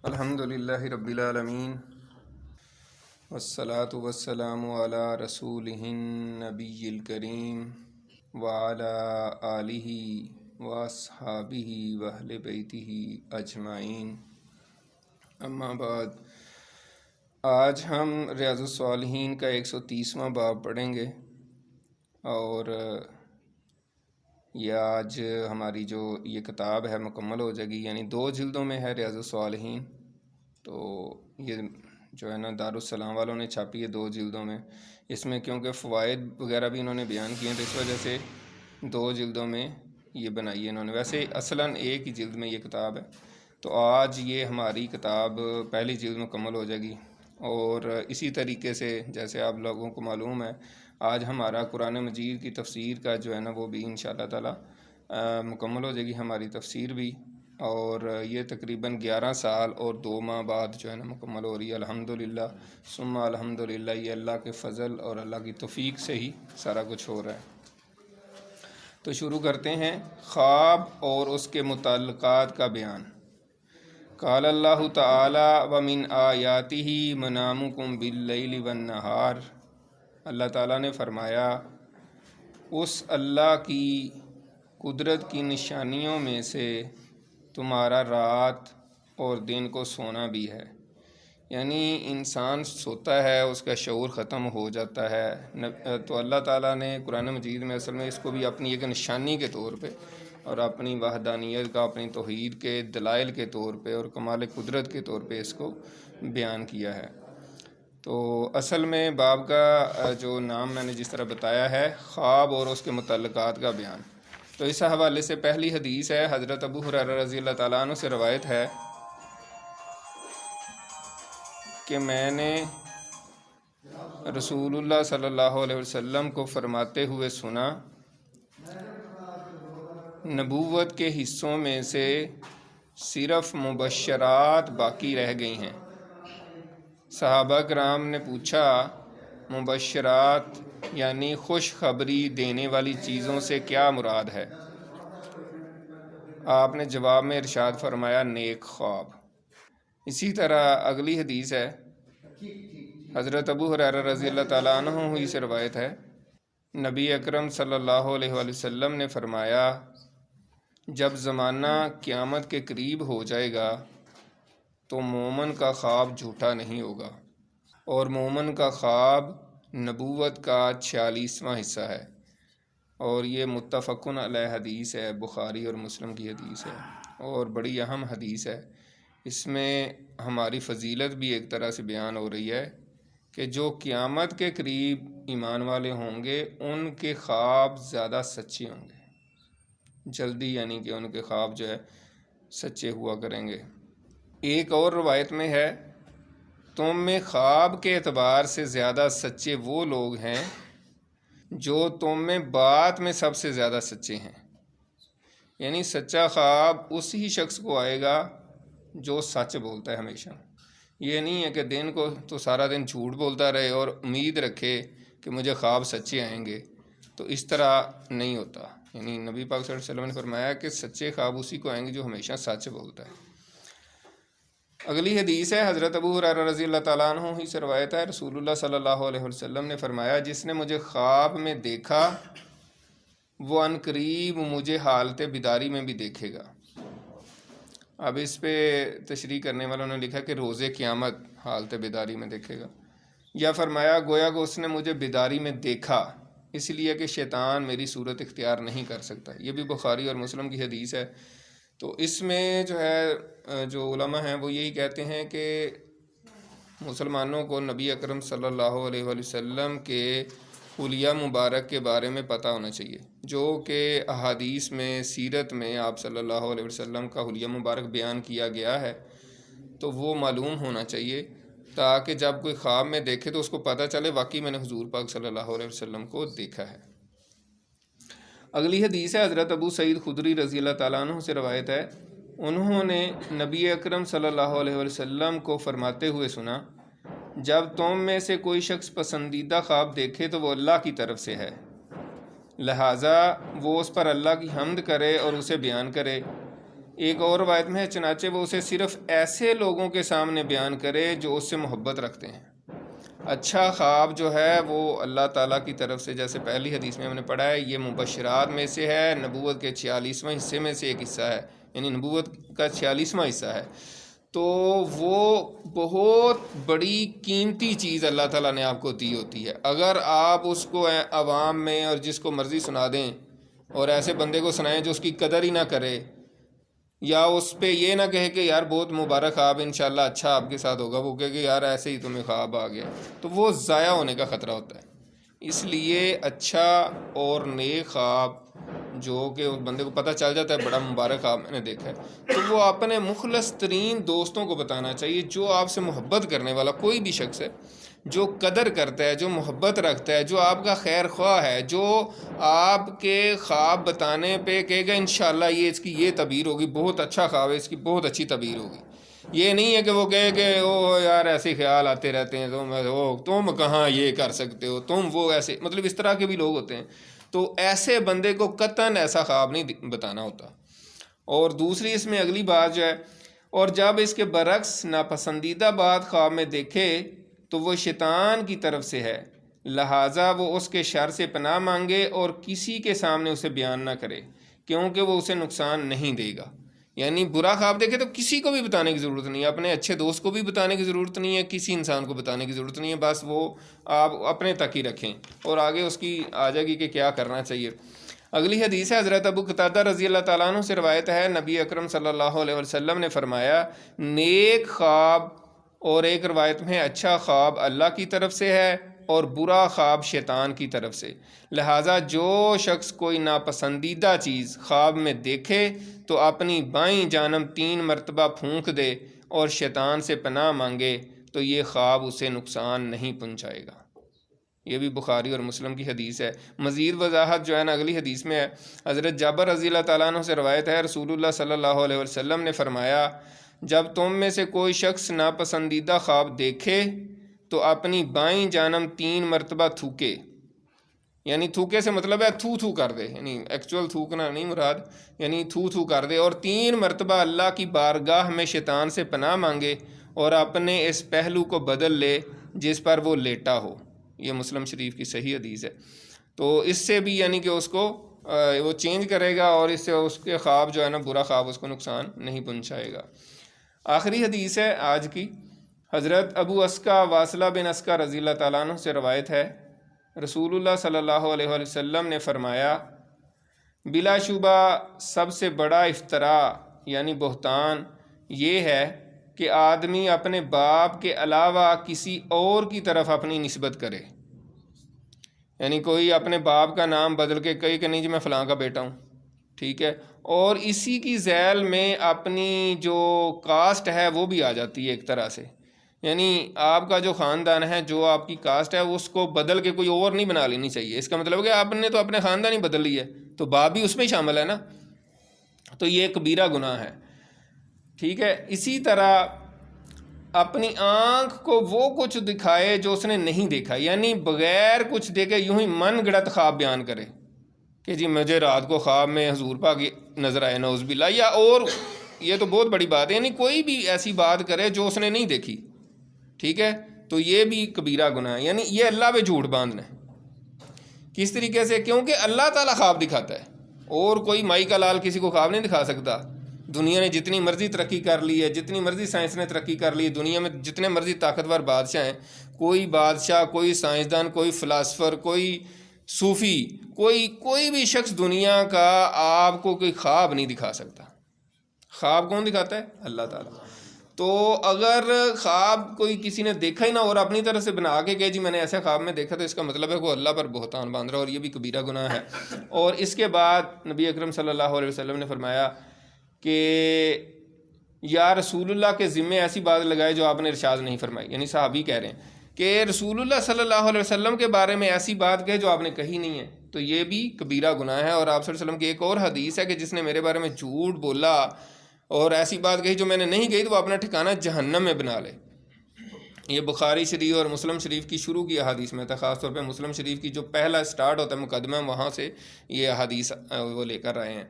الحمدللہ رب العالمین والصلاة والسلام علی رسولہ النبی الکریم وعلی آلہ واصحابہ واہل بیتہ اجمعین، اما بعد۔ آج ہم ریاض الصالحین کا 130واں باب پڑھیں گے، اور یہ آج ہماری جو یہ کتاب ہے مکمل ہو جائے گی، یعنی 2 جلدوں میں ہے ریاض الصالحین۔ تو یہ جو ہے نا دارالسلام والوں نے چھاپی ہے 2 جلدوں میں۔ اس میں کیونکہ فوائد وغیرہ بھی انہوں نے بیان کیے ہیں، تو اس وجہ سے 2 جلدوں میں یہ بنائی ہے انہوں نے۔ ویسے اصلاً ایک ہی جلد میں یہ کتاب ہے، تو آج یہ ہماری کتاب پہلی جلد مکمل ہو جائے گی۔ اور اسی طریقے سے جیسے آپ لوگوں کو معلوم ہے، آج ہمارا قرآن مجید کی تفسیر کا جو ہے نا وہ بھی انشاءاللہ تعالی مکمل ہو جائے گی، ہماری تفسیر بھی۔ اور یہ تقریباً 11 سال اور 2 ماہ بعد جو ہے نا مکمل ہو رہی ہے، الحمدللہ ثم الحمدللہ۔ یہ اللہ کے فضل اور اللہ کی توفیق سے ہی سارا کچھ ہو رہا ہے۔ تو شروع کرتے ہیں۔ خواب اور اس کے متعلقات کا بیان۔ قال اللہ تعالی ومن آیاتہ منامکم باللیل والنہار۔ اللہ تعالیٰ نے فرمایا، اس اللہ کی قدرت کی نشانیوں میں سے تمہارا رات اور دن کو سونا بھی ہے۔ یعنی انسان سوتا ہے، اس کا شعور ختم ہو جاتا ہے، تو اللہ تعالیٰ نے قرآن مجید میں اصل میں اس کو بھی اپنی ایک نشانی کے طور پہ اور اپنی وحدانیت کا، اپنی توحید کے دلائل کے طور پہ اور کمال قدرت کے طور پہ اس کو بیان کیا ہے۔ تو اصل میں باب کا جو نام میں نے جس طرح بتایا ہے، خواب اور اس کے متعلقات کا بیان۔ تو اس حوالے سے پہلی حدیث ہے، حضرت ابو ہریرہ رضی اللہ تعالیٰ عنہ سے روایت ہے کہ میں نے رسول اللہ صلی اللہ علیہ وسلم کو فرماتے ہوئے سنا، نبوت کے حصوں میں سے صرف مبشرات باقی رہ گئی ہیں۔ صحابہ کرام نے پوچھا، مبشرات یعنی خوشخبری دینے والی چیزوں سے کیا مراد ہے؟ آپ نے جواب میں ارشاد فرمایا، نیک خواب۔ اسی طرح اگلی حدیث ہے، حضرت ابو ہریرہ رضی اللہ تعالیٰ عنہ ہی سے روایت ہے، نبی اکرم صلی اللہ علیہ وآلہ وسلم نے فرمایا، جب زمانہ قیامت کے قریب ہو جائے گا تو مومن کا خواب جھوٹا نہیں ہوگا، اور مومن کا خواب نبوت کا 46واں حصہ ہے۔ اور یہ متفقن علیہ حدیث ہے، بخاری اور مسلم کی حدیث ہے، اور بڑی اہم حدیث ہے۔ اس میں ہماری فضیلت بھی ایک طرح سے بیان ہو رہی ہے کہ جو قیامت کے قریب ایمان والے ہوں گے ان کے خواب زیادہ سچے ہوں گے، جلدی یعنی کہ ان کے خواب جو ہے سچے ہوا کریں گے۔ ایک اور روایت میں ہے، تم میں خواب کے اعتبار سے زیادہ سچے وہ لوگ ہیں جو تم میں بات میں سب سے زیادہ سچے ہیں۔ یعنی سچا خواب اسی شخص کو آئے گا جو سچ بولتا ہے ہمیشہ۔ یہ نہیں ہے کہ دن کو تو سارا دن جھوٹ بولتا رہے اور امید رکھے کہ مجھے خواب سچے آئیں گے، تو اس طرح نہیں ہوتا۔ یعنی نبی پاک صلی اللہ علیہ وسلم نے فرمایا کہ سچے خواب اسی کو آئیں گے جو ہمیشہ سچ بولتا ہے۔ اگلی حدیث ہے، حضرت ابو ہریرہ رضی اللہ تعالیٰ عنہ ہی سے روایت ہے، رسول اللہ صلی اللہ علیہ وسلم نے فرمایا، جس نے مجھے خواب میں دیکھا وہ عن قریب مجھے حالت بیداری میں بھی دیکھے گا۔ اب اس پہ تشریح کرنے والوں نے لکھا کہ روز قیامت حالت بیداری میں دیکھے گا، یا فرمایا گویا کہ اس نے مجھے بیداری میں دیکھا اس لیے کہ شیطان میری صورت اختیار نہیں کر سکتا۔ یہ بھی بخاری اور مسلم کی حدیث ہے۔ تو اس میں جو ہے جو علماء ہیں وہ یہی کہتے ہیں کہ مسلمانوں کو نبی اکرم صلی اللہ علیہ وآلہ وسلم کے حلیہ مبارک کے بارے میں پتہ ہونا چاہیے، جو کہ احادیث میں، سیرت میں آپ صلی اللہ علیہ وسلم کا حلیہ مبارک بیان کیا گیا ہے، تو وہ معلوم ہونا چاہیے، تاکہ جب کوئی خواب میں دیکھے تو اس کو پتہ چلے واقعی میں نے حضور پاک صلی اللہ علیہ وسلم کو دیکھا ہے۔ اگلی حدیث ہے، حضرت ابو سعید خدری رضی اللہ تعالیٰ عنہ سے روایت ہے، انہوں نے نبی اکرم صلی اللہ علیہ وسلم کو فرماتے ہوئے سنا، جب تم میں سے کوئی شخص پسندیدہ خواب دیکھے تو وہ اللہ کی طرف سے ہے، لہٰذا وہ اس پر اللہ کی حمد کرے اور اسے بیان کرے۔ ایک اور روایت میں ہے چنانچہ وہ اسے صرف ایسے لوگوں کے سامنے بیان کرے جو اس سے محبت رکھتے ہیں۔ اچھا خواب جو ہے وہ اللہ تعالیٰ کی طرف سے، جیسے پہلی حدیث میں ہم نے پڑھا ہے، یہ مبشرات میں سے ہے، نبوت کے 46واں حصے میں سے ایک حصہ ہے، یعنی نبوت کا 46واں حصہ ہے۔ تو وہ بہت بڑی قیمتی چیز اللہ تعالیٰ نے آپ کو دی ہوتی ہے۔ اگر آپ اس کو عوام میں اور جس کو مرضی سنا دیں، اور ایسے بندے کو سنائیں جو اس کی قدر ہی نہ کرے، یا اس پہ یہ نہ کہے کہ یار بہت مبارک خواب انشاءاللہ اچھا آپ کے ساتھ ہوگا، وہ کہے کہ یار ایسے ہی تمہیں خواب آ گیا، تو وہ ضائع ہونے کا خطرہ ہوتا ہے۔ اس لیے اچھا اور نیک خواب جو کہ اس بندے کو پتہ چل جاتا ہے بڑا مبارک خواب میں نے دیکھا ہے، تو وہ اپنے مخلص ترین دوستوں کو بتانا چاہیے، جو آپ سے محبت کرنے والا کوئی بھی شخص ہے، جو قدر کرتا ہے، جو محبت رکھتا ہے، جو آپ کا خیر خواہ ہے، جو آپ کے خواب بتانے پہ کہے گا انشاءاللہ یہ اس کی یہ تعبیر ہوگی، بہت اچھا خواب ہے، اس کی بہت اچھی تعبیر ہوگی۔ یہ نہیں ہے کہ وہ کہے کہ او یار ایسے خیال آتے رہتے ہیں، تم کہاں یہ کر سکتے ہو، تم وہ ایسے، مطلب اس طرح کے بھی لوگ ہوتے ہیں۔ تو ایسے بندے کو قطعاً ایسا خواب نہیں بتانا ہوتا۔ اور دوسری اس میں اگلی بات جو ہے، اور جب اس کے برعکس ناپسندیدہ بات خواب میں دیکھے تو وہ شیطان کی طرف سے ہے، لہٰذا وہ اس کے شر سے پناہ مانگے اور کسی کے سامنے اسے بیان نہ کرے، کیونکہ وہ اسے نقصان نہیں دے گا۔ یعنی برا خواب دیکھے تو کسی کو بھی بتانے کی ضرورت نہیں ہے، اپنے اچھے دوست کو بھی بتانے کی ضرورت نہیں ہے، کسی انسان کو بتانے کی ضرورت نہیں ہے، بس وہ آپ اپنے تک ہی رکھیں، اور آگے اس کی آ جائے گی کہ کیا کرنا چاہیے۔ اگلی حدیث ہے حضرت ابو قتادہ رضی اللہ تعالیٰ عنہ سے روایت ہے، نبی اکرم صلی اللہ علیہ وسلم نے فرمایا، نیک خواب، اور ایک روایت میں اچھا خواب اللہ کی طرف سے ہے اور برا خواب شیطان کی طرف سے، لہٰذا جو شخص کوئی ناپسندیدہ چیز خواب میں دیکھے تو اپنی بائیں جانب 3 مرتبہ پھونک دے اور شیطان سے پناہ مانگے تو یہ خواب اسے نقصان نہیں پہنچائے گا۔ یہ بھی بخاری اور مسلم کی حدیث ہے۔ مزید وضاحت جو ہے نا اگلی حدیث میں ہے، حضرت جابر رضی اللہ تعالیٰ عنہ سے روایت ہے، رسول اللہ صلی اللہ علیہ وسلم نے فرمایا، جب تم میں سے کوئی شخص ناپسندیدہ خواب دیکھے تو اپنی بائیں جانب 3 مرتبہ تھوکے، یعنی تھوکے سے مطلب ہے تھو تھو کر دے، یعنی ایکچول تھوکنا نہیں مراد، یعنی تھو تھو کر دے، اور 3 مرتبہ اللہ کی بارگاہ میں شیطان سے پناہ مانگے اور اپنے اس پہلو کو بدل لے جس پر وہ لیٹا ہو۔ یہ مسلم شریف کی صحیح حدیث ہے۔ تو اس سے بھی یعنی کہ اس کو وہ چینج کرے گا، اور اس سے اس کے خواب جو ہے نا برا خواب اس کو نقصان نہیں پہنچائے گا۔ آخری حدیث ہے آج کی، حضرت ابو اسکا واصلہ بن اسکا رضی اللہ تعالیٰ عنہ سے روایت ہے، رسول اللہ صلی اللہ علیہ وسلم نے فرمایا، بلا شبہ سب سے بڑا افتراء یعنی بہتان یہ ہے کہ آدمی اپنے باپ کے علاوہ کسی اور کی طرف اپنی نسبت کرے، یعنی کوئی اپنے باپ کا نام بدل کے کہے کہ نہیں جی میں فلاں کا بیٹا ہوں، ٹھیک ہے، اور اسی کی ذیل میں اپنی جو کاسٹ ہے وہ بھی آ جاتی ہے ایک طرح سے، یعنی آپ کا جو خاندان ہے، جو آپ کی کاسٹ ہے، اس کو بدل کے کوئی اور نہیں بنا لینی چاہیے۔ اس کا مطلب کہ آپ نے تو اپنے خاندان ہی بدل لی ہے، تو باپ بھی اس میں شامل ہے نا، تو یہ کبیرہ گناہ ہے، ٹھیک ہے۔ اسی طرح اپنی آنکھ کو وہ کچھ دکھائے جو اس نے نہیں دیکھا، یعنی بغیر کچھ دیکھے یوں ہی من گڑت خواب بیان کرے کہ جی مجھے رات کو خواب میں حضور پاک نظر آئے، نعوذ باللہ، یا اور یہ تو بہت بڑی بات ہے، یعنی کوئی بھی ایسی بات کرے جو اس نے نہیں دیکھی، ٹھیک ہے، تو یہ بھی کبیرہ گناہ ہے، یعنی یہ اللہ پہ جھوٹ باندھنا ہے۔ کس طریقے سے؟ کیونکہ اللہ تعالیٰ خواب دکھاتا ہے، اور کوئی مائی کا لال کسی کو خواب نہیں دکھا سکتا۔ دنیا نے جتنی مرضی ترقی کر لی ہے، جتنی مرضی سائنس نے ترقی کر لی ہے، دنیا میں جتنے مرضی طاقتور بادشاہ ہیں، کوئی بادشاہ، کوئی سائنسدان، کوئی فلاسفر، کوئی صوفی، کوئی بھی شخص دنیا کا آپ کو کوئی خواب نہیں دکھا سکتا۔ خواب کون دکھاتا ہے؟ اللہ تعالیٰ۔ تو اگر خواب کوئی کسی نے دیکھا ہی نہ اور اپنی طرف سے بنا کے کہ جی میں نے ایسے خواب میں دیکھا، تو اس کا مطلب ہے وہ اللہ پر بہتان باندھ رہا ہے، اور یہ بھی کبیرہ گناہ ہے۔ اور اس کے بعد نبی اکرم صلی اللہ علیہ وسلم نے فرمایا کہ یا رسول اللہ کے ذمے ایسی بات لگائے جو آپ نے ارشاد نہیں فرمائی، یعنی صحابی کہہ رہے ہیں کہ رسول اللہ صلی اللہ علیہ وسلم کے بارے میں ایسی بات کہے جو آپ نے کہی نہیں ہے، تو یہ بھی کبیرہ گناہ ہے۔ اور آپ صلی اللہ علیہ وسلم کی ایک اور حدیث ہے کہ جس نے میرے بارے میں جھوٹ بولا اور ایسی بات کہی جو میں نے نہیں کہی، تو وہ اپنا ٹھکانہ جہنم میں بنا لے۔ یہ بخاری شریف اور مسلم شریف کی شروع کی احادیث میں تھا، خاص طور پہ مسلم شریف کی جو پہلا سٹارٹ ہوتا ہے مقدمہ، وہاں سے یہ احادیث وہ لے کر آئے ہیں۔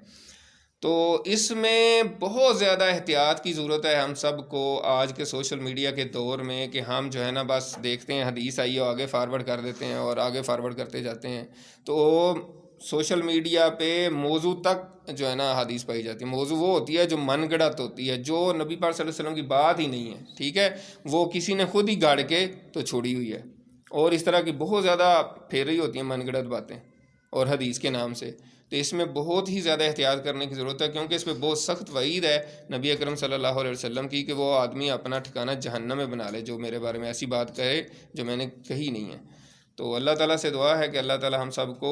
تو اس میں بہت زیادہ احتیاط کی ضرورت ہے ہم سب کو آج کے سوشل میڈیا کے دور میں، کہ ہم جو ہے نا بس دیکھتے ہیں حدیث آئی ہے آگے فارورڈ کر دیتے ہیں اور آگے فارورڈ کرتے جاتے ہیں. تو سوشل میڈیا پہ موضوع تک جو ہے نا حدیث پائی جاتی ہے. موضوع وہ ہوتی ہے جو من گڑت ہوتی ہے، جو نبی پاک صلی اللہ علیہ وسلم کی بات ہی نہیں ہے، ٹھیک ہے، وہ کسی نے خود ہی گاڑ کے تو چھوڑی ہوئی ہے. اور اس طرح کی بہت زیادہ پھیر رہی ہوتی ہیں من گڑت باتیں اور حدیث کے نام سے. تو اس میں بہت ہی زیادہ احتیاط کرنے کی ضرورت ہے، کیونکہ اس پہ بہت سخت وعید ہے نبی اکرم صلی اللہ علیہ وسلم کی، کہ وہ آدمی اپنا ٹھکانہ جہنم میں بنا لے جو میرے بارے میں ایسی بات کہے جو میں نے کہی نہیں ہے. تو اللہ تعالیٰ سے دعا ہے کہ اللہ تعالیٰ ہم سب کو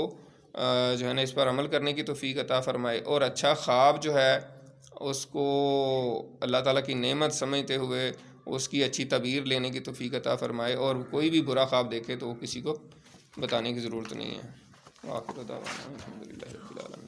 جو ہے نا اس پر عمل کرنے کی توفیق عطا فرمائے، اور اچھا خواب جو ہے اس کو اللہ تعالیٰ کی نعمت سمجھتے ہوئے اس کی اچھی تعبیر لینے کی توفیق عطا فرمائے، اور کوئی بھی برا خواب دیکھے تو وہ کسی کو بتانے کی ضرورت نہیں ہے. وآخر دعوانا الحمدللہ رب العالمین.